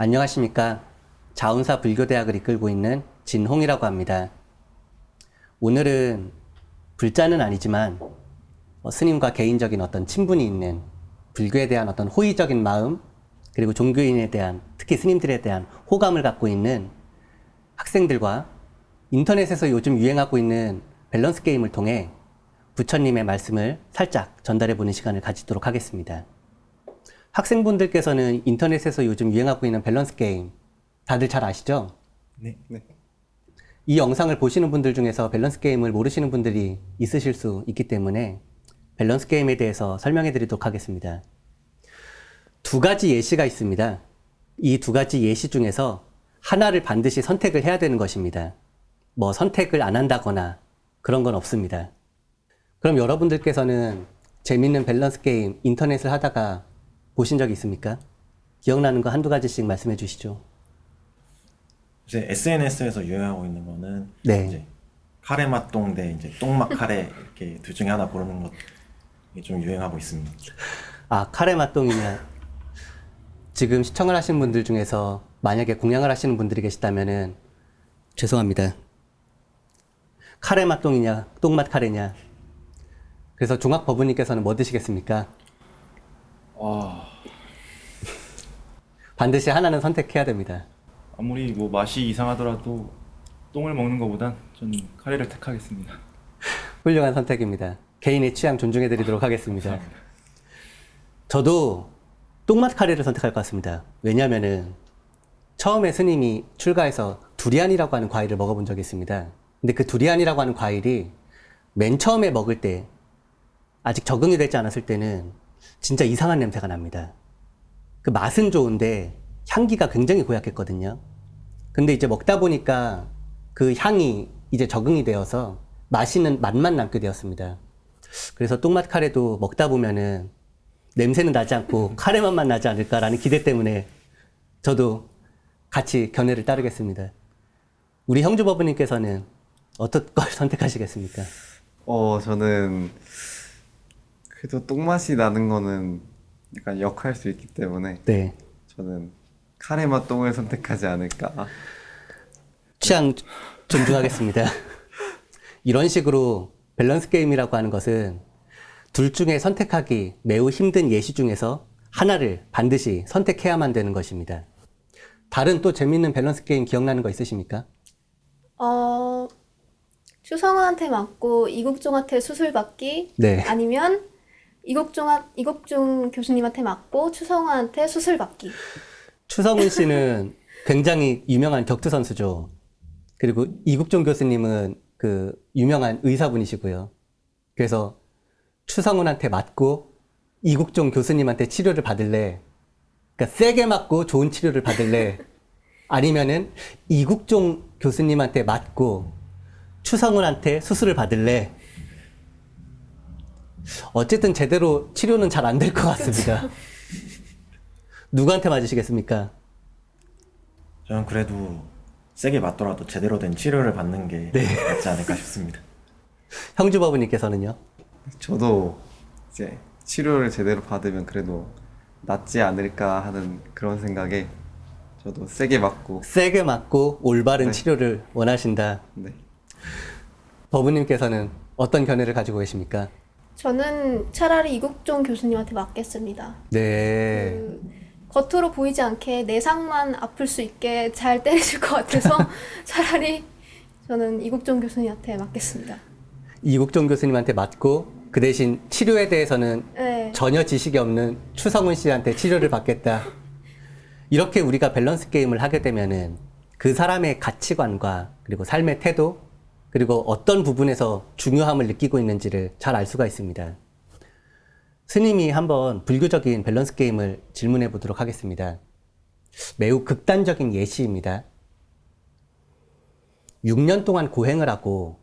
안녕하십니까. 자운사 불교대학을 이끌고 있는 진홍이라고 합니다. 오늘은 불자는 아니지만 스님과 개인적인 어떤 친분이 있는 불교에 대한 어떤 호의적인 마음, 그리고 종교인에 대한, 특히 스님들에 대한 호감을 갖고 있는 학생들과 인터넷에서 요즘 유행하고 있는 밸런스 게임을 통해 부처님의 말씀을 살짝 전달해 보는 시간을 가지도록 하겠습니다. 학생분들께서는 인터넷에서 요즘 유행하고 있는 밸런스 게임 다들 잘 아시죠? 네. 이 영상을 보시는 분들 중에서 밸런스 게임을 모르시는 분들이 있으실 수 있기 때문에 밸런스 게임에 대해서 설명해 드리도록 하겠습니다. 두 가지 예시가 있습니다. 이 두 가지 예시 중에서 하나를 반드시 선택을 해야 되는 것입니다. 뭐 선택을 안 한다거나 그런 건 없습니다. 그럼 여러분들께서는 재밌는 밸런스 게임 인터넷을 하다가 보신 적 있습니까? 기억나는 거 한두 가지씩 말씀해 주시죠. 이제 SNS에서 유행하고 있는 거는 네. 이제 카레맛똥 대 이제 똥맛 카레 이렇게 둘 중에 하나 고르는 것이 좀 유행하고 있습니다. 아, 카레 맛동이냐. 지금 시청을 하시는 분들 중에서 만약에 공양을 하시는 분들이 계시다면은 죄송합니다. 카레 맛동이냐, 똥맛 카레냐. 그래서 종합법원님께서는 뭐 드시겠습니까? 반드시 하나는 선택해야 됩니다. 아무리 뭐 맛이 이상하더라도 똥을 먹는 것보단 저는 카레를 택하겠습니다. 훌륭한 선택입니다. 개인의 취향 존중해 드리도록 하겠습니다. 저도 똥맛 카레를 선택할 것 같습니다. 왜냐면은 처음에 스님이 출가해서 두리안이라고 하는 과일을 먹어본 적이 있습니다. 근데 그 두리안이라고 하는 과일이 맨 처음에 먹을 때 아직 적응이 되지 않았을 때는 진짜 이상한 냄새가 납니다. 그 맛은 좋은데 향기가 굉장히 고약했거든요. 근데 이제 먹다 보니까 그 향이 이제 적응이 되어서 맛있는 맛만 남게 되었습니다. 그래서 똥맛 카레도 먹다 보면은 냄새는 나지 않고 카레 맛만 나지 않을까라는 기대 때문에 저도 같이 견해를 따르겠습니다. 우리 형주법원님께서는 어떤 걸 선택하시겠습니까? 저는 그래도 똥맛이 나는 거는 약간 역할 수 있기 때문에 네. 저는 카레맛 똥을 선택하지 않을까. 취향 존중하겠습니다. 이런 식으로 밸런스 게임이라고 하는 것은 둘 중에 선택하기 매우 힘든 예시 중에서 하나를 반드시 선택해야만 되는 것입니다. 다른 또 재밌는 밸런스 게임 기억나는 거 있으십니까? 추성훈한테 맞고 이국종한테 수술 받기. 네. 아니면 이국종 교수님한테 맞고 추성훈한테 수술 받기. 추성훈 씨는 굉장히 유명한 격투 선수죠. 그리고 이국종 교수님은 그 유명한 의사분이시고요. 그래서 추성훈한테 맞고 이국종 교수님한테 치료를 받을래? 그러니까 세게 맞고 좋은 치료를 받을래? 아니면은 이국종 교수님한테 맞고 추성훈한테 수술을 받을래? 어쨌든 제대로 치료는 잘 안 될 것 같습니다. 누구한테 맞으시겠습니까? 저는 그래도 세게 맞더라도 제대로 된 치료를 받는 게 낫지 않을까 싶습니다. 형주법원님께서는요? 저도 이제 치료를 제대로 받으면 그래도 낫지 않을까 하는 그런 생각에 저도 세게 맞고. 세게 맞고 올바른 네. 치료를 원하신다. 네. 법원님께서는 어떤 견해를 가지고 계십니까? 저는 차라리 이국종 교수님한테 맞겠습니다. 네. 겉으로 보이지 않게 내상만 아플 수 있게 잘 때려줄 것 같아서 차라리 저는 이국종 교수님한테 맞겠습니다. 이국종 교수님한테 맞고 그 대신 치료에 대해서는 네. 전혀 지식이 없는 추성훈 씨한테 치료를 받겠다. 이렇게 우리가 밸런스 게임을 하게 되면은 그 사람의 가치관과 그리고 삶의 태도 그리고 어떤 부분에서 중요함을 느끼고 있는지를 잘 알 수가 있습니다. 스님이 한번 불교적인 밸런스 게임을 질문해 보도록 하겠습니다. 매우 극단적인 예시입니다. 6년 동안 고행을 하고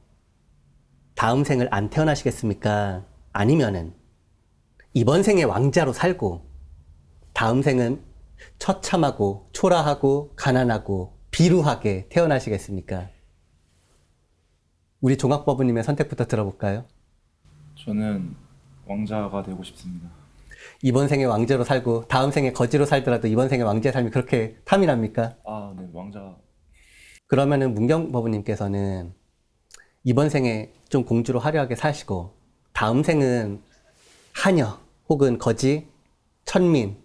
다음 생을 안 태어나시겠습니까? 아니면은 이번 생에 왕자로 살고 다음 생은 처참하고 초라하고 가난하고 비루하게 태어나시겠습니까? 우리 종학법부님의 선택부터 들어볼까요? 저는 왕자가 되고 싶습니다. 이번 생에 왕제로 살고 다음 생에 거지로 살더라도 이번 생에 왕제의 삶이 그렇게 탐이 납니까? 아, 네, 왕자. 그러면은 문경 법부님께서는 이번 생에 좀 공주로 화려하게 사시고 다음 생은 하녀 혹은 거지, 천민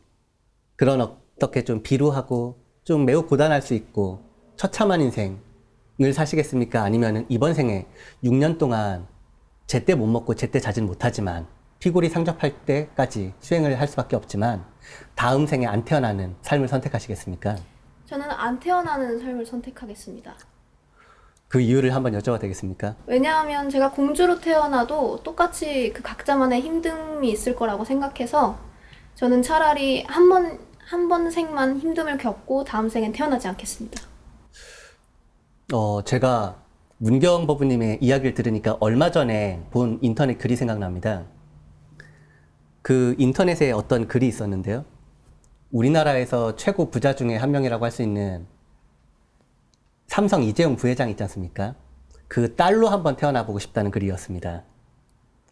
그런 어떻게 좀 비루하고 좀 매우 고단할 수 있고 처참한 인생을 사시겠습니까? 아니면은 이번 생에 6년 동안 제때 못 먹고 제때 자진 못하지만 피골이 상접할 때까지 수행을 할 수밖에 없지만 다음 생에 안 태어나는 삶을 선택하시겠습니까? 저는 안 태어나는 삶을 선택하겠습니다. 그 이유를 한번 여쭤봐도 되겠습니까? 왜냐하면 제가 공주로 태어나도 똑같이 그 각자만의 힘듦이 있을 거라고 생각해서 저는 차라리 한 번 생만 힘듦을 겪고 다음 생엔 태어나지 않겠습니다. 제가 문경 법부님의 이야기를 들으니까 얼마 전에 본 인터넷 글이 생각납니다. 그 인터넷에 어떤 글이 있었는데요. 우리나라에서 최고 부자 중에 한 명이라고 할 수 있는 삼성 이재용 부회장 있지 않습니까? 그 딸로 한번 태어나 보고 싶다는 글이었습니다.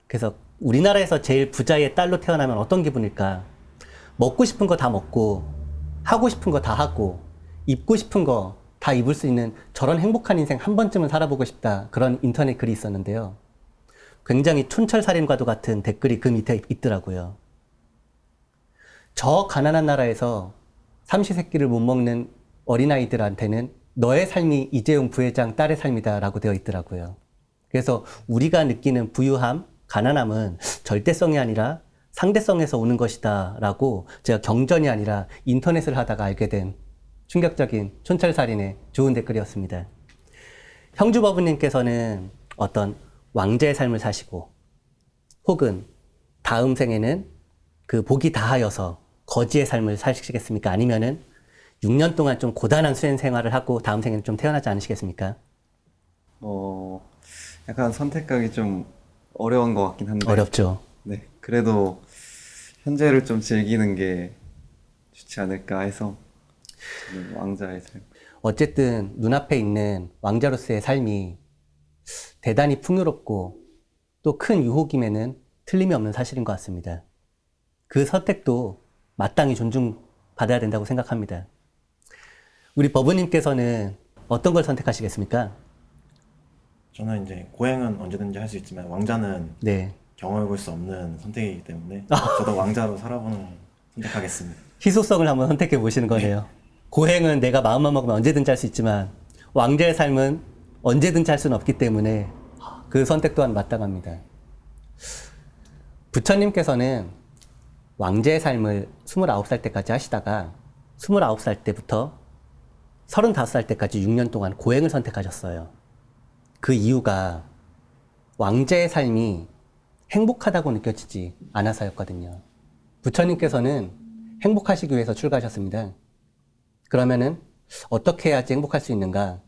그래서 우리나라에서 제일 부자의 딸로 태어나면 어떤 기분일까? 먹고 싶은 거 다 먹고, 하고 싶은 거 다 하고, 입고 싶은 거 다 입을 수 있는 저런 행복한 인생 한 번쯤은 살아보고 싶다. 그런 인터넷 글이 있었는데요. 굉장히 촌철살인과도 같은 댓글이 그 밑에 있더라고요. 저 가난한 나라에서 삼시세끼를 못 먹는 어린아이들한테는 너의 삶이 이재용 부회장 딸의 삶이다라고 되어 있더라고요. 그래서 우리가 느끼는 부유함, 가난함은 절대성이 아니라 상대성에서 오는 것이다라고 제가 경전이 아니라 인터넷을 하다가 알게 된 충격적인 촌철살인의 좋은 댓글이었습니다. 형주법부님께서는 어떤 왕제의 삶을 사시고 혹은 다음 생에는 그 복이 다하여서 거지의 삶을 사시겠습니까? 아니면은 6년 동안 좀 고단한 수행 생활을 하고 다음 생에는 좀 태어나지 않으시겠습니까? 약간 선택하기 좀 어려운 것 같긴 한데. 어렵죠. 네, 그래도 현재를 좀 즐기는 게 좋지 않을까 해서 저는 왕자의 삶. 어쨌든 눈앞에 있는 왕자로서의 삶이 대단히 풍요롭고 또 큰 유혹임에는 틀림이 없는 사실인 것 같습니다. 그 선택도 마땅히 존중받아야 된다고 생각합니다. 우리 법부님께서는 어떤 걸 선택하시겠습니까? 저는 이제 고행은 언제든지 할 수 있지만 왕자는 네. 경험해볼 수 없는 선택이기 때문에 저도 왕자로 살아보는 걸 선택하겠습니다. 희소성을 한번 선택해 보시는 거네요. 고행은 내가 마음만 먹으면 언제든지 할 수 있지만 왕자의 삶은 언제든지 할 수는 없기 때문에 그 선택 또한 마땅합니다. 부처님께서는 왕제의 삶을 29살 때까지 하시다가 29살 때부터 35살 때까지 6년 동안 고행을 선택하셨어요. 그 이유가 왕제의 삶이 행복하다고 느껴지지 않아서였거든요. 부처님께서는 행복하시기 위해서 출가하셨습니다. 그러면은 어떻게 해야지 행복할 수 있는가?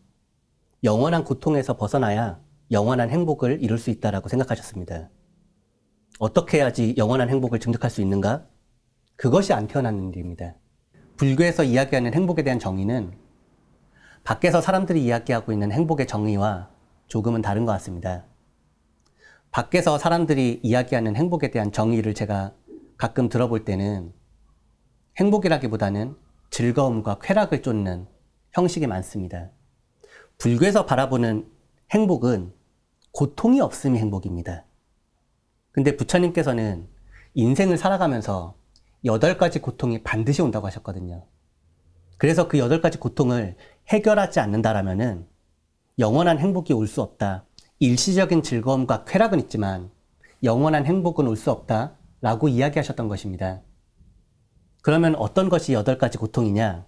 영원한 고통에서 벗어나야 영원한 행복을 이룰 수 있다라고 생각하셨습니다. 어떻게 해야지 영원한 행복을 증득할 수 있는가? 그것이 안 태어나는 일입니다. 불교에서 이야기하는 행복에 대한 정의는 밖에서 사람들이 이야기하고 있는 행복의 정의와 조금은 다른 것 같습니다. 밖에서 사람들이 이야기하는 행복에 대한 정의를 제가 가끔 들어볼 때는 행복이라기보다는 즐거움과 쾌락을 쫓는 형식이 많습니다. 불교에서 바라보는 행복은 고통이 없음이 행복입니다. 근데 부처님께서는 인생을 살아가면서 8가지 고통이 반드시 온다고 하셨거든요. 그래서 그 8가지 고통을 해결하지 않는다라면은 영원한 행복이 올 수 없다. 일시적인 즐거움과 쾌락은 있지만 영원한 행복은 올 수 없다라고 이야기하셨던 것입니다. 그러면 어떤 것이 8가지 고통이냐?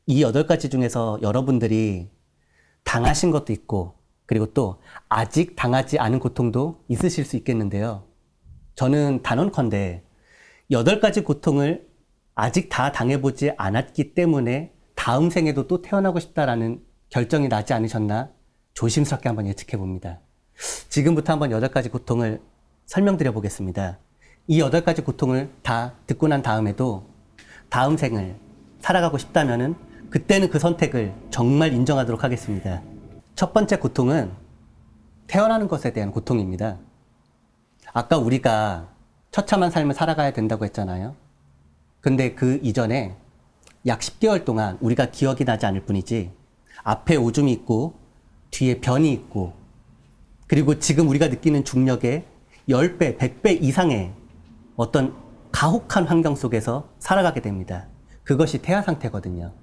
이 8가지 중에서 여러분들이 당하신 것도 있고 그리고 또 아직 당하지 않은 고통도 있으실 수 있겠는데요. 저는 단언컨대 8가지 고통을 아직 다 당해보지 않았기 때문에 다음 생에도 또 태어나고 싶다라는 결정이 나지 않으셨나 조심스럽게 한번 예측해 봅니다. 지금부터 한번 8가지 고통을 설명드려 보겠습니다. 이 8가지 고통을 다 듣고 난 다음에도 다음 생을 살아가고 싶다면은 그때는 그 선택을 정말 인정하도록 하겠습니다. 첫 번째 고통은 태어나는 것에 대한 고통입니다. 아까 우리가 처참한 삶을 살아가야 된다고 했잖아요. 근데 그 이전에 약 10개월 동안 우리가 기억이 나지 않을 뿐이지 앞에 오줌이 있고 뒤에 변이 있고 그리고 지금 우리가 느끼는 중력의 10배, 100배 이상의 어떤 가혹한 환경 속에서 살아가게 됩니다. 그것이 태아 상태거든요.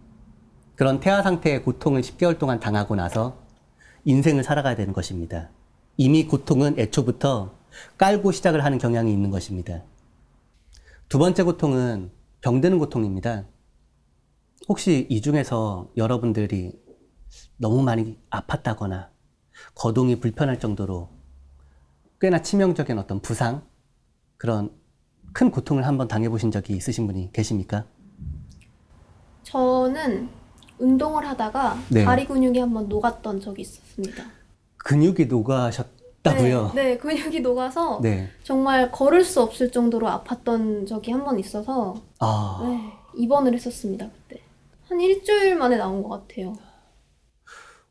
그런 태아 상태의 고통을 10개월 동안 당하고 나서 인생을 살아가야 되는 것입니다. 이미 고통은 애초부터 깔고 시작을 하는 경향이 있는 것입니다. 두 번째 고통은 병드는 고통입니다. 혹시 이 중에서 여러분들이 너무 많이 아팠다거나 거동이 불편할 정도로 꽤나 치명적인 어떤 부상, 그런 큰 고통을 한번 당해보신 적이 있으신 분이 계십니까? 저는 운동을 하다가 네. 다리 근육이 한번 녹았던 적이 있었습니다. 근육이 녹아셨다고요? 네, 네, 근육이 녹아서 네. 정말 걸을 수 없을 정도로 아팠던 적이 한 번 있어서 아, 네, 입원을 했었습니다, 그때. 한 일주일 만에 나온 것 같아요.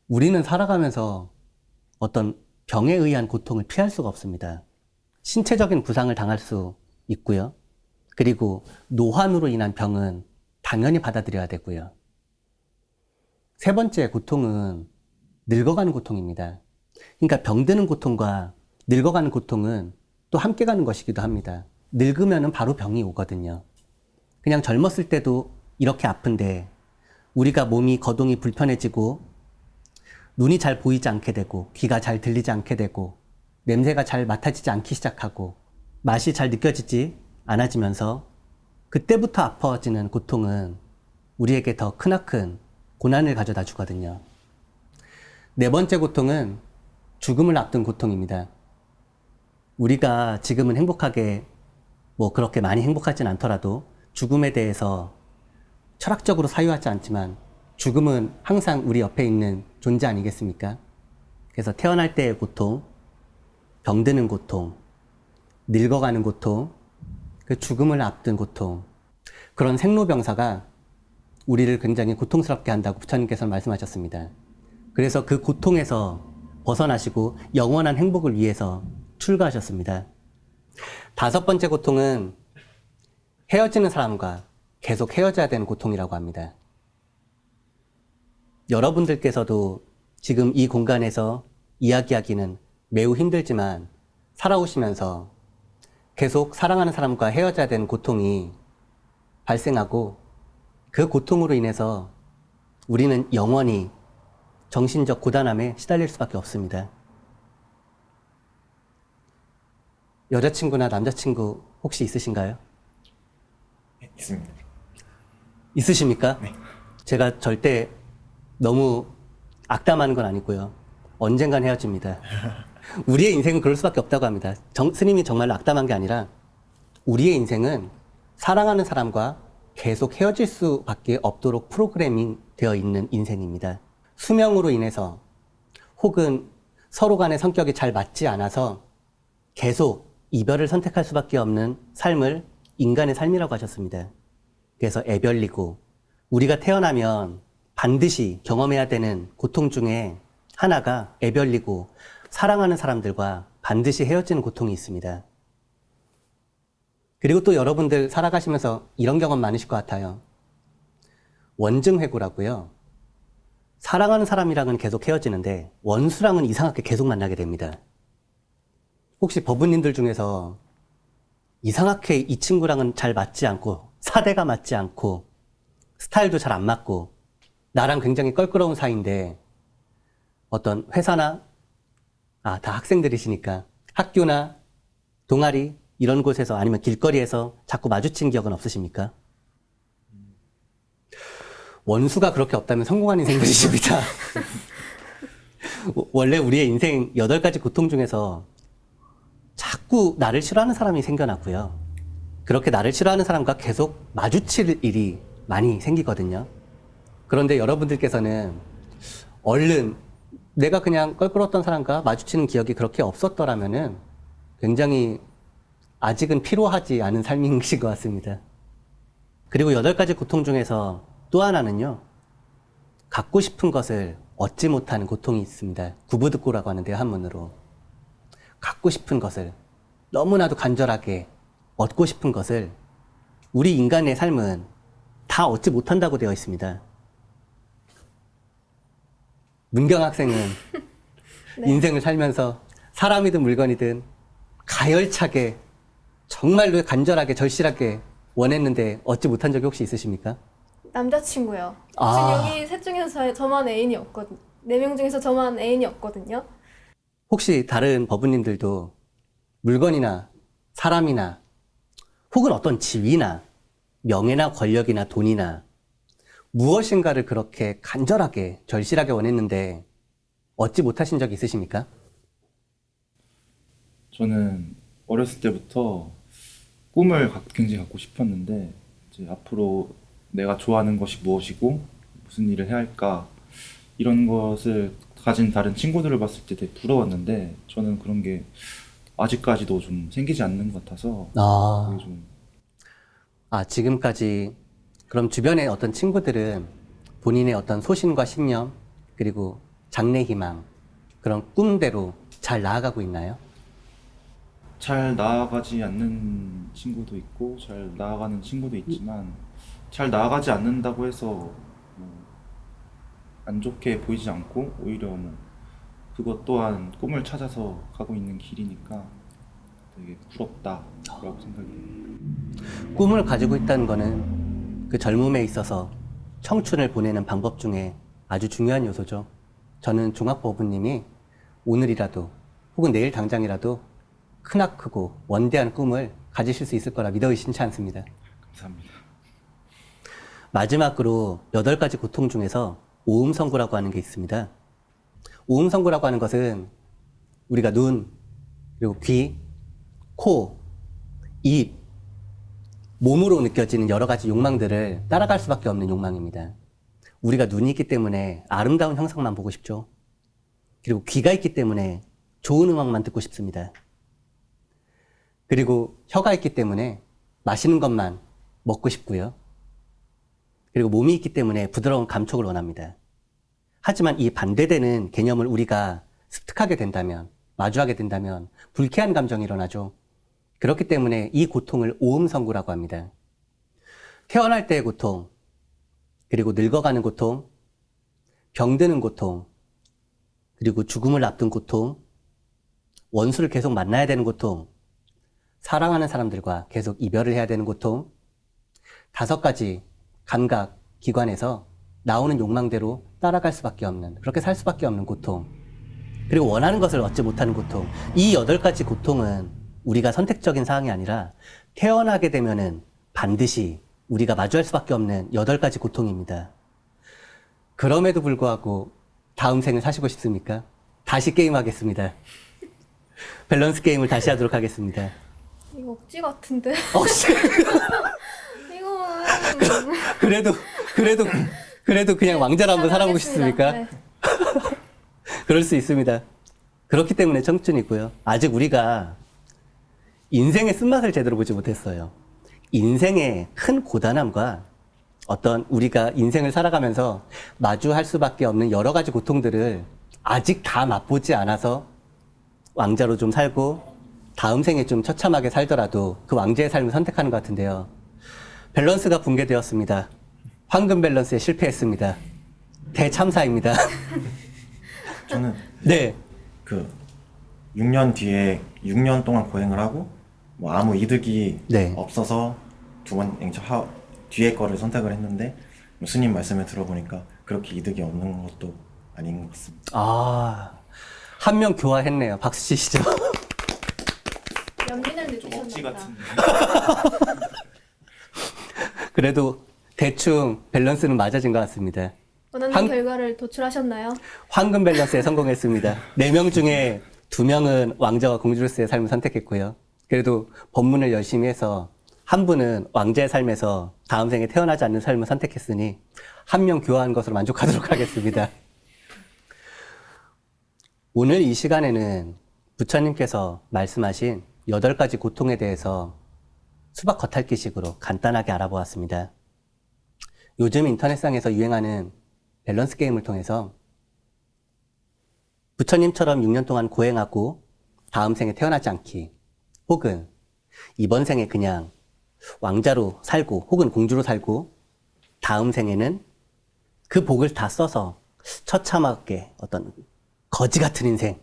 우리는 살아가면서 어떤 병에 의한 고통을 피할 수가 없습니다. 신체적인 부상을 당할 수 있고요. 그리고 노환으로 인한 병은 당연히 받아들여야 되고요. 세 번째 고통은 늙어가는 고통입니다. 그러니까 병드는 고통과 늙어가는 고통은 또 함께 가는 것이기도 합니다. 늙으면 바로 병이 오거든요. 그냥 젊었을 때도 이렇게 아픈데 우리가 몸이 거동이 불편해지고 눈이 잘 보이지 않게 되고 귀가 잘 들리지 않게 되고 냄새가 잘 맡아지지 않기 시작하고 맛이 잘 느껴지지 않아지면서 그때부터 아파지는 고통은 우리에게 더 크나큰 고난을 가져다 주거든요. 네 번째 고통은 죽음을 앞둔 고통입니다. 우리가 지금은 행복하게 그렇게 많이 행복하진 않더라도 죽음에 대해서 철학적으로 사유하지 않지만 죽음은 항상 우리 옆에 있는 존재 아니겠습니까? 그래서 태어날 때의 고통, 병드는 고통, 늙어가는 고통, 그 죽음을 앞둔 고통, 그런 생로병사가 우리를 굉장히 고통스럽게 한다고 부처님께서는 말씀하셨습니다. 그래서 그 고통에서 벗어나시고 영원한 행복을 위해서 출가하셨습니다. 다섯 번째 고통은 헤어지는 사람과 계속 헤어져야 되는 고통이라고 합니다. 여러분들께서도 지금 이 공간에서 이야기하기는 매우 힘들지만 살아오시면서 계속 사랑하는 사람과 헤어져야 되는 고통이 발생하고 그 고통으로 인해서 우리는 영원히 정신적 고단함에 시달릴 수밖에 없습니다. 여자친구나 남자친구 혹시 있으신가요? 네, 있습니다. 있으십니까? 네. 제가 절대 너무 악담하는 건 아니고요. 언젠간 헤어집니다. 우리의 인생은 그럴 수밖에 없다고 합니다. 스님이 정말 악담한 게 아니라 우리의 인생은 사랑하는 사람과 계속 헤어질 수밖에 없도록 프로그래밍 되어 있는 인생입니다. 수명으로 인해서 혹은 서로 간의 성격이 잘 맞지 않아서 계속 이별을 선택할 수밖에 없는 삶을 인간의 삶이라고 하셨습니다. 그래서 애별리고 우리가 태어나면 반드시 경험해야 되는 고통 중에 하나가 애별리고 사랑하는 사람들과 반드시 헤어지는 고통이 있습니다. 그리고 또 여러분들 살아가시면서 이런 경험 많으실 것 같아요. 원증회고라고요. 사랑하는 사람이랑은 계속 헤어지는데 원수랑은 이상하게 계속 만나게 됩니다. 혹시 법부님들 중에서 이상하게 이 친구랑은 잘 맞지 않고 사대가 맞지 않고 스타일도 잘 안 맞고 나랑 굉장히 껄끄러운 사이인데 어떤 회사나 다 학생들이시니까 학교나 동아리 이런 곳에서 아니면 길거리에서 자꾸 마주친 기억은 없으십니까? 원수가 그렇게 없다면 성공한 인생들이십니다. 원래 우리의 인생 8가지 고통 중에서 자꾸 나를 싫어하는 사람이 생겨났고요. 그렇게 나를 싫어하는 사람과 계속 마주칠 일이 많이 생기거든요. 그런데 여러분들께서는 얼른 내가 그냥 껄끄러웠던 사람과 마주치는 기억이 그렇게 없었더라면은 굉장히 아직은 피로하지 않은 삶이신 것 같습니다. 그리고 8가지 고통 중에서 또 하나는요, 갖고 싶은 것을 얻지 못하는 고통이 있습니다. 구부득고라고 하는데요, 한문으로. 갖고 싶은 것을 너무나도 간절하게 얻고 싶은 것을 우리 인간의 삶은 다 얻지 못한다고 되어 있습니다. 문경 학생은 네. 인생을 살면서 사람이든 물건이든 가열차게 정말로 간절하게 절실하게 원했는데 얻지 못한 적이 혹시 있으십니까? 남자친구요. 아. 지금 여기 셋 중에서 저만 애인이 없거든요. 4명 중에서 저만 애인이 없거든요. 혹시 다른 법우님들도 물건이나 사람이나 혹은 어떤 지위나 명예나 권력이나 돈이나 무엇인가를 그렇게 간절하게 절실하게 원했는데 얻지 못하신 적 있으십니까? 저는 어렸을 때부터 꿈을 굉장히 갖고 싶었는데 이제 앞으로 내가 좋아하는 것이 무엇이고 무슨 일을 해야 할까 이런 것을 가진 다른 친구들을 봤을 때 되게 부러웠는데 저는 그런 게 아직까지도 좀 생기지 않는 것 같아서 그게 좀 지금까지 그럼 주변의 어떤 친구들은 본인의 어떤 소신과 신념 그리고 장래 희망 그런 꿈대로 잘 나아가고 있나요? 잘 나아가지 않는 친구도 있고 잘 나아가는 친구도 있지만 잘 나아가지 않는다고 해서 안 좋게 보이지 않고 오히려 그것 또한 꿈을 찾아서 가고 있는 길이니까 되게 부럽다라고 생각해요. 꿈을 가지고 있다는 거는 그 젊음에 있어서 청춘을 보내는 방법 중에 아주 중요한 요소죠. 저는 종합법부님이 오늘이라도 혹은 내일 당장이라도 크나크고 원대한 꿈을 가지실 수 있을 거라 믿어 의심치 않습니다. 감사합니다. 마지막으로 8가지 고통 중에서 오음성구라고 하는 게 있습니다. 오음성구라고 하는 것은 우리가 눈, 그리고 귀, 코, 입, 몸으로 느껴지는 여러 가지 욕망들을 따라갈 수밖에 없는 욕망입니다. 우리가 눈이 있기 때문에 아름다운 형상만 보고 싶죠. 그리고 귀가 있기 때문에 좋은 음악만 듣고 싶습니다. 그리고 혀가 있기 때문에 맛있는 것만 먹고 싶고요. 그리고 몸이 있기 때문에 부드러운 감촉을 원합니다. 하지만 이 반대되는 개념을 우리가 습득하게 된다면, 마주하게 된다면 불쾌한 감정이 일어나죠. 그렇기 때문에 이 고통을 오음성구라고 합니다. 태어날 때의 고통, 그리고 늙어가는 고통, 병드는 고통, 그리고 죽음을 앞둔 고통, 원수를 계속 만나야 되는 고통, 사랑하는 사람들과 계속 이별을 해야 되는 고통, 5가지 감각, 기관에서 나오는 욕망대로 따라갈 수밖에 없는, 그렇게 살 수밖에 없는 고통, 그리고 원하는 것을 얻지 못하는 고통. 이 8가지 고통은 우리가 선택적인 사항이 아니라 태어나게 되면은 반드시 우리가 마주할 수밖에 없는 8가지 고통입니다. 그럼에도 불구하고 다음 생을 사시고 싶습니까? 다시 게임하겠습니다. 밸런스 게임을 다시 하도록 하겠습니다. 이거 억지 같은데? 혹시 이거는 그래도 그냥 왕자로 한번 살아보고 싶습니까? 네. 그럴 수 있습니다. 그렇기 때문에 청춘이고요. 아직 우리가 인생의 쓴맛을 제대로 보지 못했어요. 인생의 큰 고단함과 어떤 우리가 인생을 살아가면서 마주할 수밖에 없는 여러 가지 고통들을 아직 다 맛보지 않아서 왕자로 좀 살고 다음 생에 좀 처참하게 살더라도 그 왕자의 삶을 선택하는 것 같은데요. 밸런스가 붕괴되었습니다. 황금 밸런스에 실패했습니다. 대참사입니다. 저는 네. 그 6년 뒤에 6년 동안 고행을 하고 뭐 아무 이득이 네. 없어서 뒤에 거를 선택을 했는데 스님 말씀을 들어보니까 그렇게 이득이 없는 것도 아닌 것 같습니다. 한 명 교화했네요. 박수 치시죠. 연민을 좀 억지 느끼셨나 같은데. 그래도 대충 밸런스는 맞아진 것 같습니다. 원하는 결과를 도출하셨나요? 황금 밸런스에 성공했습니다. 4명 중에 2명은 왕자와 공주로서의 삶을 선택했고요. 그래도 법문을 열심히 해서 한 분은 왕자의 삶에서 다음 생에 태어나지 않는 삶을 선택했으니 한 명 교화한 것으로 만족하도록 하겠습니다. 오늘 이 시간에는 부처님께서 말씀하신 8가지 고통에 대해서 수박 겉핥기식으로 간단하게 알아보았습니다. 요즘 인터넷상에서 유행하는 밸런스 게임을 통해서 부처님처럼 6년 동안 고행하고 다음 생에 태어나지 않기, 혹은 이번 생에 그냥 왕자로 살고 혹은 공주로 살고 다음 생에는 그 복을 다 써서 처참하게 어떤 거지 같은 인생,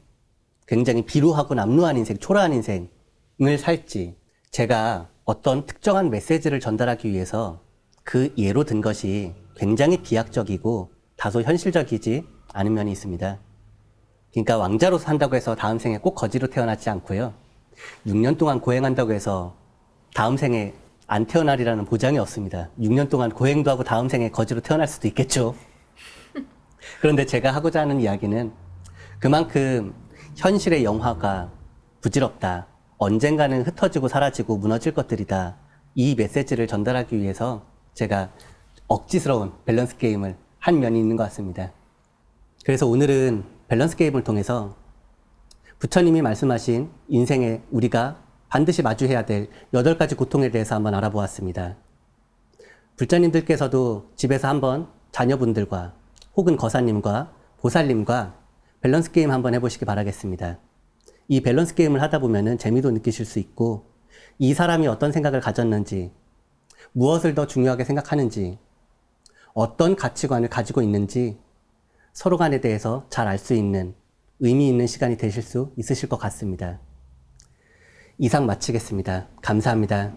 굉장히 비루하고 남루한 인생, 초라한 인생을 살지, 제가 어떤 특정한 메시지를 전달하기 위해서 그 예로 든 것이 굉장히 비약적이고 다소 현실적이지 않은 면이 있습니다. 그러니까 왕자로 산다고 해서 다음 생에 꼭 거지로 태어나지 않고요. 6년 동안 고행한다고 해서 다음 생에 안 태어나리라는 보장이 없습니다. 6년 동안 고행도 하고 다음 생에 거지로 태어날 수도 있겠죠. 그런데 제가 하고자 하는 이야기는 그만큼 현실의 영화가 부질없다. 언젠가는 흩어지고 사라지고 무너질 것들이다. 이 메시지를 전달하기 위해서 제가 억지스러운 밸런스 게임을 한 면이 있는 것 같습니다. 그래서 오늘은 밸런스 게임을 통해서 부처님이 말씀하신 인생에 우리가 반드시 마주해야 될 8가지 고통에 대해서 한번 알아보았습니다. 불자님들께서도 집에서 한번 자녀분들과 혹은 거사님과 보살님과 밸런스 게임 한번 해보시기 바라겠습니다. 이 밸런스 게임을 하다 보면은 재미도 느끼실 수 있고, 이 사람이 어떤 생각을 가졌는지, 무엇을 더 중요하게 생각하는지, 어떤 가치관을 가지고 있는지 서로 간에 대해서 잘 알 수 있는 의미 있는 시간이 되실 수 있으실 것 같습니다. 이상 마치겠습니다. 감사합니다.